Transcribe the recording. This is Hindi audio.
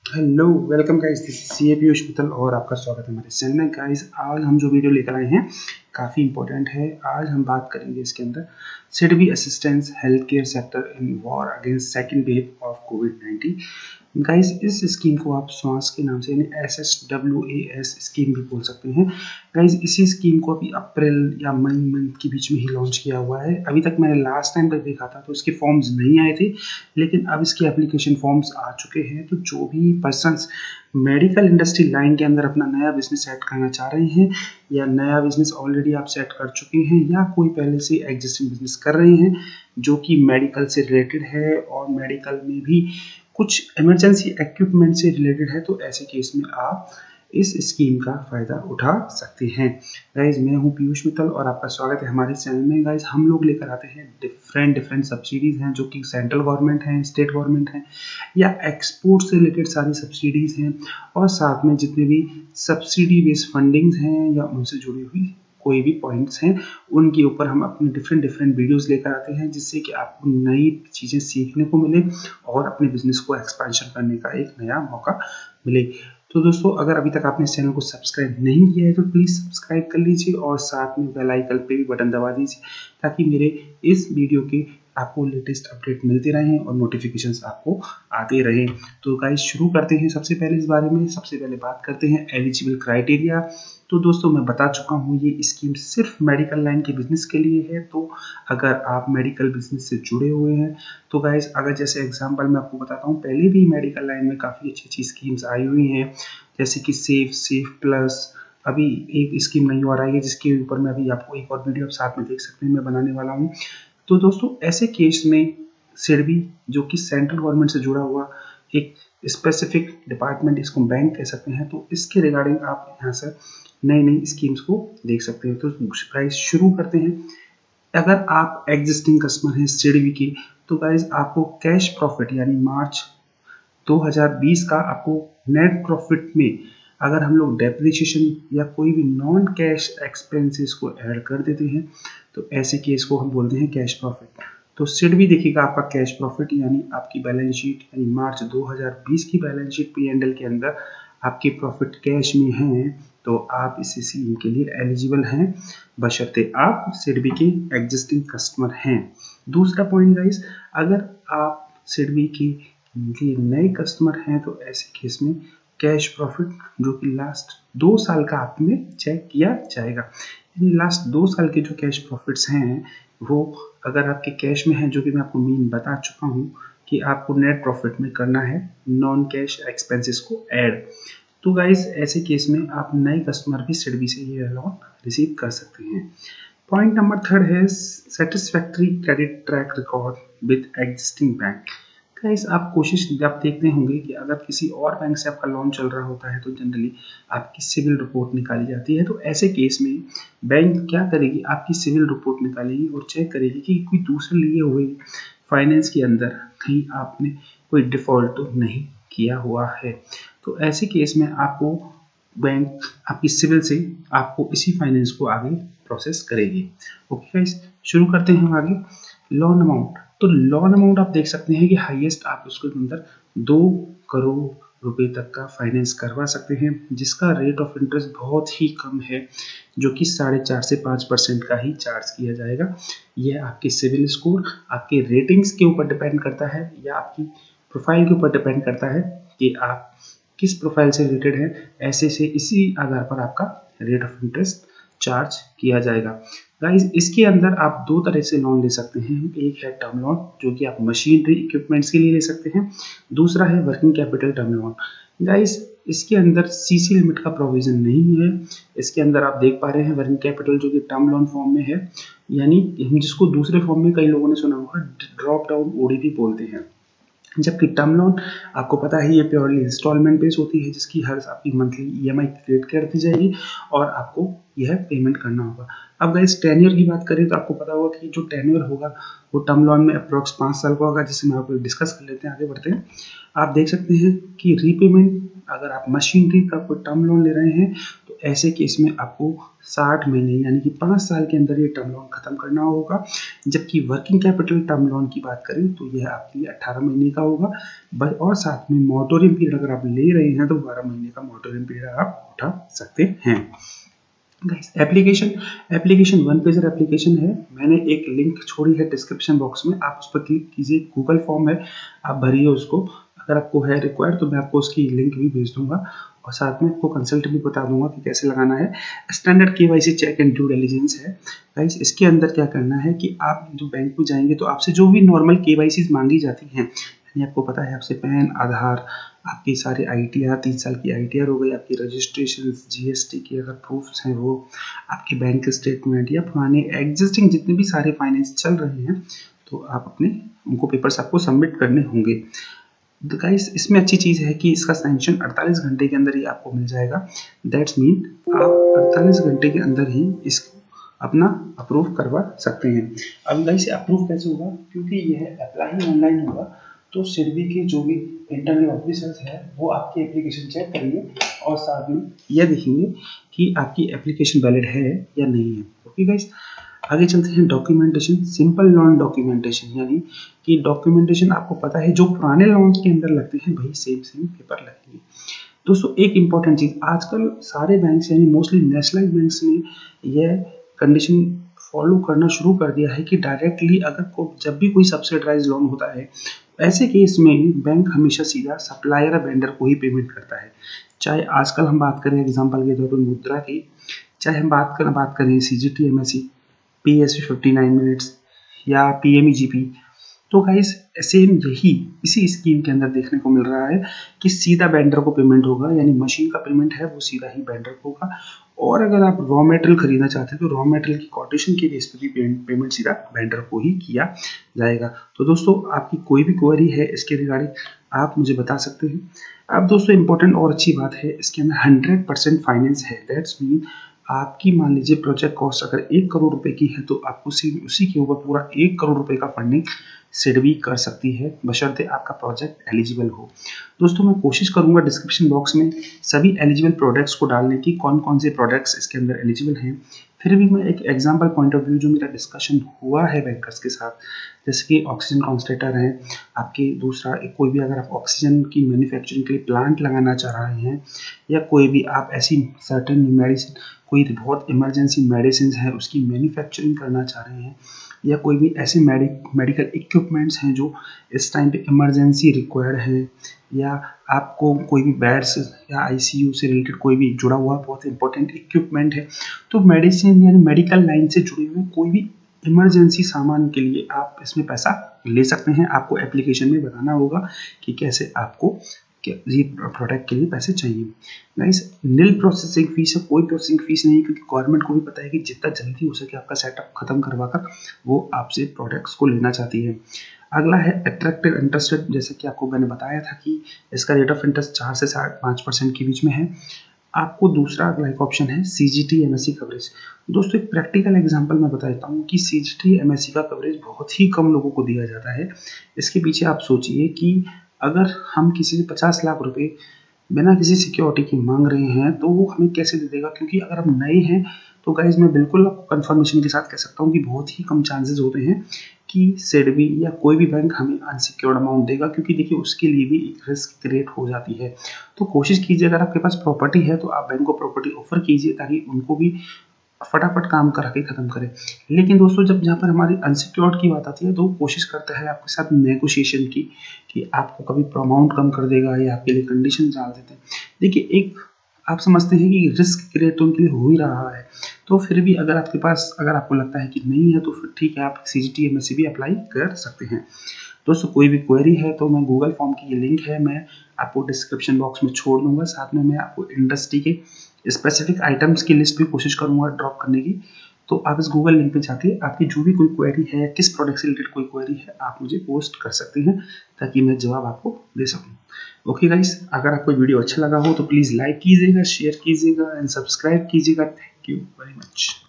Hello welcome guys, this is C A Piyush Mittal और आपका स्वागत है हमारे चैनल में। गाइस आज हम जो वीडियो लेकर आए हैं काफ़ी इंपॉर्टेंट है। आज हम बात करेंगे इसके अंदर SIDBI assistance health care sector in war against second wave of covid. Guys इस स्कीम को आप स्वास के नाम से यानी SSWAS स्कीम भी बोल सकते हैं। गाइस इसी स्कीम को अभी अप्रैल या मई मंथ के बीच में ही लॉन्च किया हुआ है। अभी तक मैंने लास्ट टाइम तक देखा था तो इसके फॉर्म्स नहीं आए थे, लेकिन अब इसके एप्लीकेशन फॉर्म्स आ चुके हैं। तो जो भी पर्सन्स मेडिकल इंडस्ट्री लाइन के अंदर अपना नया बिजनेस सेट करना चाह रहे हैं या नया बिजनेस ऑलरेडी आप सेट कर चुके हैं या कोई पहले से एग्जिस्टिंग बिजनेस कर रहे हैं जो कि मेडिकल से रिलेटेड है और मेडिकल में भी कुछ इमरजेंसी इक्विपमेंट से रिलेटेड है, तो ऐसे केस में आप इस स्कीम का फ़ायदा उठा सकते हैं। गाइज मैं हूं पीयूष मित्तल और आपका स्वागत है हमारे चैनल में। गाइज हम लोग लेकर आते हैं डिफरेंट सब्सिडीज़ हैं जो कि सेंट्रल गवर्नमेंट हैं, स्टेट गवर्नमेंट हैं या एक्सपोर्ट से रिलेटेड सारी सब्सिडीज़ हैं, और साथ में जितने भी सब्सिडी बेस्ड फंडिंग्स हैं या उनसे जुड़ी हुई कोई भी पॉइंट्स हैं उनके ऊपर हम अपने डिफरेंट वीडियोस लेकर आते हैं, जिससे कि आपको नई चीज़ें सीखने को मिले और अपने बिजनेस को एक्सपेंशन करने का एक नया मौका मिले। तो दोस्तों अगर अभी तक आपने इस चैनल को सब्सक्राइब नहीं किया है तो प्लीज़ सब्सक्राइब कर लीजिए और साथ में बेल आइकन पे भी बटन दबा दीजिए ताकि मेरे इस वीडियो के आपको लेटेस्ट अपडेट मिलते रहें और नोटिफिकेशंस आपको आते रहें। तो गाइस शुरू करते हैं। सबसे पहले इस बारे में सबसे पहले बात करते हैं एलिजिबल क्राइटेरिया। तो दोस्तों मैं बता चुका हूँ ये स्कीम सिर्फ मेडिकल लाइन के बिजनेस के लिए है। तो अगर आप मेडिकल बिजनेस से जुड़े हुए हैं तो गाइस अगर जैसे एग्जांपल मैं आपको बताता हूँ, पहले भी मेडिकल लाइन में काफ़ी अच्छी अच्छी स्कीम्स आई हुई हैं जैसे कि सेफ प्लस। अभी एक स्कीम नहीं आ रही है जिसके ऊपर मैं अभी आपको एक और वीडियो साथ में देख सकते हैं मैं बनाने वाला हूँ। तो दोस्तों ऐसे केस में सिडबी जो कि सेंट्रल गवर्नमेंट से जुड़ा हुआ एक स्पेसिफिक डिपार्टमेंट, इसको बैंक कह सकते हैं, तो इसके रिगार्डिंग आप यहाँ से नई नई स्कीम्स को देख सकते हैं। तो प्राइस शुरू करते हैं। अगर आप एग्जिस्टिंग कस्टमर हैं सिडबी के तो गाइज आपको कैश प्रॉफिट यानी मार्च 2020 का आपको नेट प्रॉफिट में अगर हम लोग डेप्रिसिएशन या कोई भी नॉन कैश एक्सपेंसेस को ऐड कर देते हैं तो ऐसे केस को हम बोलते हैं कैश प्रॉफिट। तो सिड भी देखिएगा आपका कैश प्रॉफिट यानी आपकी बैलेंस शीट यानी मार्च 2020 की बैलेंस शीट P&L के अंदर आपके प्रॉफिट कैश में हैं तो आप इस स्कीम के लिए एलिजिबल हैं बशर्ते आप सिडबी के एग्जिस्टिंग कस्टमर हैं। दूसरा पॉइंट गाइस, अगर आप सिडबी के नए कस्टमर हैं तो ऐसे केस में कैश प्रॉफिट जो कि लास्ट 2 साल का आप में चेक किया जाएगा। यानी लास्ट 2 साल के जो कैश प्रॉफिट्स हैं वो अगर आपके कैश में हैं, जो कि मैं आपको मीन बता चुका हूँ कि आपको नेट प्रॉफिट में करना है नॉन कैश एक्सपेंसेस को ऐड। तो गाइस ऐसे केस में आप नए कस्टमर भी सिडबी से ये लोन रिसीव कर सकते हैं। पॉइंट नंबर थर्ड है satisfactory credit track record with existing bank. Guys आप कोशिश आप देखते होंगे कि अगर किसी और बैंक से आपका लोन चल रहा होता है तो जनरली आपकी सिविल रिपोर्ट निकाली जाती है। तो ऐसे केस में बैंक क्या करेगी, आपकी सिविल रिपोर्ट निकालेगी और चेक करेगी कि कोई दूसरे लिए हुए फाइनेंस के अंदर कहीं आपने कोई डिफॉल्ट तो नहीं किया हुआ है। तो ऐसे केस में आपको बैंक आपकी सिविल से आपको इसी फाइनेंस को आगे प्रोसेस करेगी। ओके गाइस शुरू करते हैं हम आगे। लोन अमाउंट, तो लोन अमाउंट आप देख सकते हैं कि हाईएस्ट आप उसके अंदर 2 करोड़ रुपए तक का फाइनेंस करवा सकते हैं जिसका रेट ऑफ इंटरेस्ट बहुत ही कम है जो कि 4.5 से 5% का ही चार्ज किया जाएगा। यह आपके सिविल स्कोर, आपके रेटिंग्स के ऊपर डिपेंड करता है या आपकी प्रोफाइल के ऊपर डिपेंड करता है कि आप किस प्रोफाइल से रिलेटेड है। ऐसे से इसी आधार पर आपका रेट ऑफ इंटरेस्ट चार्ज किया जाएगा। गाइस इसके अंदर आप 2 तरह से लोन ले सकते हैं। एक है टर्म लोन जो कि आप मशीनरी इक्विपमेंट्स के लिए ले सकते हैं, दूसरा है working capital term loan. Guys इसके अंदर सीसी लिमिट का प्रोविजन नहीं है। इसके अंदर आप देख पा रहे हैं वर्किंग कैपिटल जो कि टर्म लोन फॉर्म में है, यानी जिसको दूसरे फॉर्म में कई लोगों ने सुना होगा ड्रॉप डाउन ओडीपी बोलते हैं। जबकि टर्म लोन आपको पता है ये प्योरली इंस्टॉलमेंट बेस होती है जिसकी हर आपकी मंथली ईएमआई क्रिएट कर दी जाएगी और आपको यह पेमेंट करना होगा। अब गाइस टेन्योर की बात करें तो आपको पता होगा कि जो टेन्योर होगा वो टर्म लोन में अप्रोक्स 5 साल का होगा, जिसे हम आपको डिस्कस कर लेते हैं, आगे बढ़ते हैं। आप देख सकते हैं कि रीपेमेंट, अगर आप मशीनरी का कोई टर्म लोन ले रहे हैं तो ऐसे केस में आपको 60 महीने यानी कि 5 साल के अंदर ये टर्म लोन खत्म करना होगा। जबकि वर्किंग कैपिटल टर्म लोन की बात करें तो यह आपके लिए 18 महीने का होगा, और साथ में मोरेटोरियम पीरियड अगर आप ले रहे हैं तो 12 महीने का मोरेटोरियम पीरियड आप उठा सकते हैं। एप्लीकेशन वन पेजर एप्लीकेशन है, मैंने एक लिंक छोड़ी है डिस्क्रिप्शन बॉक्स में, आप उस पर क्लिक कीजिए, गूगल फॉर्म है, आप भरिए उसको, अगर आपको है रिक्वायर्ड तो मैं आपको उसकी लिंक भी भेज दूंगा और साथ में आपको कंसल्ट भी बता दूंगा कि कैसे लगाना है। Standard KYC check and due diligence है गाइस। इसके अंदर क्या करना है कि आप जो बैंक में जाएंगे तो आपसे जो भी नॉर्मल केवाईसी मांगी जाती हैं, यानी आपको पता है आपसे पैन, आधार, आपकी सारे ITR, 3 साल की ITR हो गई, आपकी रजिस्ट्रेशन, GST की अगर प्रूफ्स हैं वो, आपके बैंक स्टेटमेंट या पुराने एग्जिस्टिंग जितने भी सारे फाइनेंस चल रहे हैं, तो आप अपने उनको पेपर्स आपको सबमिट करने होंगे। तो गाइस इसमें अच्छी चीज़ है कि इसका सैंक्शन 48 घंटे के अंदर ही आपको मिल जाएगा। दैट्स मीन आप 48 घंटे के अंदर ही इसको अपना अप्रूव करवा सकते हैं। अब गाइस अप्रूव कैसे होगा, क्योंकि यह अप्लाई ऑनलाइन होगा तो सिडबी के जो भी इंटरनल ऑफिसर्स है वो आपकी एप्लीकेशन चेक करेंगे और साथ में यह देखेंगे कि आपकी एप्लीकेशन वैलिड है या नहीं है। ओके गाइस, आगे चलते हैं। डॉक्यूमेंटेशन, सिंपल लोन डॉक्यूमेंटेशन, यानी कि डॉक्यूमेंटेशन आपको पता है जो पुराने लोन्स के अंदर लगते हैं वही सेम पेपर लगेंगे। दोस्तों एक इम्पॉर्टेंट चीज़, आजकल सारे बैंक्स यानी मोस्टली नेशनलाइज बैंक्स ने यह कंडीशन फॉलो करना शुरू कर दिया है कि डायरेक्टली अगर जब भी कोई सब्सिडाइज लोन होता है ऐसे केस में बैंक हमेशा सीधा सप्लायर या वेंडर को ही पेमेंट करता है। चाहे आजकल हम बात करें एग्जांपल के तौर पर मुद्रा की, चाहे हम बात करें CGT MSE, PSU 59 मिनट्स या PMEGP, तो गाइस सेम यही इसी स्कीम के अंदर देखने को मिल रहा है कि सीधा वेंडर को पेमेंट होगा, यानी मशीन का पेमेंट है वो सीधा ही वेंडर को होगा। और अगर आप रॉ मटेरियल खरीदना चाहते हैं तो रॉ मटेरियल की कोटेशन के बेस पे भी पेमेंट सीधा वेंडर को ही किया जाएगा। तो दोस्तों आपकी कोई भी क्वेरी है इसके रिगार्डिंग आप मुझे बता सकते हैं। अब दोस्तों इंपॉर्टेंट और अच्छी बात है, इसके अंदर 100% फाइनेंस है। दैट्स मीन आपकी मान लीजिए प्रोजेक्ट कॉस्ट अगर 1 करोड़ रुपए की है तो आपको उसी के ऊपर पूरा 1 करोड़ रुपए का फंडिंग सिडबी कर सकती है, बशर्ते आपका प्रोजेक्ट एलिजिबल हो। दोस्तों मैं कोशिश करूंगा डिस्क्रिप्शन बॉक्स में सभी एलिजिबल प्रोडक्ट्स को डालने की, कौन कौन से प्रोडक्ट्स इसके अंदर एलिजिबल हैं। फिर भी मैं एक एग्जांपल पॉइंट ऑफ व्यू जो मेरा डिस्कशन हुआ है बैंकर्स के साथ, जैसे कि ऑक्सीजन कॉन्सेंट्रेटर है आपके, दूसरा कोई भी अगर आप ऑक्सीजन की मैन्युफैक्चरिंग के लिए प्लांट लगाना चाह रहे हैं, या कोई भी आप ऐसी सर्टेन मेडिसिन, कोई बहुत इमरजेंसी मेडिसिन है उसकी मैन्युफैक्चरिंग करना चाह रहे हैं, या कोई भी ऐसे मेडिकल इक्विपमेंट्स हैं जो इस टाइम पे इमरजेंसी रिक्वायर्ड है, या आपको कोई भी बेड्स या ICU से रिलेटेड कोई भी जुड़ा हुआ बहुत इंपॉर्टेंट इक्विपमेंट है, तो मेडिसिन यानी मेडिकल लाइन से जुड़े हुए कोई भी इमरजेंसी सामान के लिए आप इसमें पैसा ले सकते हैं। आपको एप्लीकेशन में बताना होगा कि कैसे आपको ये प्रोडक्ट के लिए पैसे चाहिए। गाइस नील प्रोसेसिंग फीस है, कोई प्रोसेसिंग फीस नहीं, क्योंकि गवर्नमेंट को भी पता है कि जितना जल्दी हो सके आपका सेटअप खत्म करवाकर वो आपसे प्रोडक्ट्स को लेना चाहती है। अगला है अट्रैक्टिव इंटरेस्ट रेट, जैसे कि आपको मैंने बताया था कि इसका रेट ऑफ इंटरेस्ट 4 से 5% के बीच में है। आपको दूसरा अगला एक ऑप्शन है CGT MSE कवरेज। दोस्तों एक प्रैक्टिकल एग्जांपल मैं बता देता हूँ कि CGT MSE का कवरेज बहुत ही कम लोगों को दिया जाता है। इसके पीछे आप सोचिए कि अगर हम किसी से 50 लाख रुपए बिना किसी सिक्योरिटी की मांग रहे हैं तो वो हमें कैसे दे देगा, क्योंकि अगर हम नए हैं तो गाइज मैं बिल्कुल आपको कंफर्मेशन के साथ कह सकता हूँ कि बहुत ही कम चांसेस होते हैं कि सिडबी या कोई भी बैंक हमें अनसिक्योर्ड अमाउंट देगा, क्योंकि देखिए उसके लिए भी एक रिस्क क्रिएट हो जाती है। तो कोशिश कीजिए अगर आपके पास प्रॉपर्टी है तो आप बैंक को प्रॉपर्टी ऑफर कीजिए ताकि उनको भी फटाफट काम करा के खत्म करें। लेकिन दोस्तों जब जहाँ पर हमारी अनसिक्योर्ड की बात आती है तो वो कोशिश करता है आपके साथ नेगोशिएशन की, कि आपको कभी अमाउंट कम कर देगा या आपके लिए कंडीशन डाल देते हैं। देखिए एक आप समझते हैं कि रिस्क क्रिएट तो उनके लिए हो ही रहा है, तो फिर भी अगर आपके पास अगर आपको लगता है कि नहीं है तो फिर ठीक है, आप CGT MSE भी अप्लाई कर सकते हैं। दोस्तों कोई भी क्वेरी है तो मैं गूगल फॉर्म की ये लिंक है मैं आपको डिस्क्रिप्शन बॉक्स में छोड़ दूंगा, साथ में मैं आपको इंडस्ट्री के स्पेसिफिक आइटम्स की लिस्ट भी कोशिश करूंगा ड्रॉप करने की। तो आप इस गूगल लिंक पे जाके आपकी जो भी कोई क्वेरी है या किस प्रोडक्ट से रिलेटेड कोई क्वेरी है आप मुझे पोस्ट कर सकते हैं ताकि मैं जवाब आपको दे सकूं। ओके गाइस, अगर आपको वीडियो अच्छा लगा हो तो प्लीज़ लाइक कीजिएगा, शेयर कीजिएगा एंड सब्सक्राइब कीजिएगा। Thank you very much.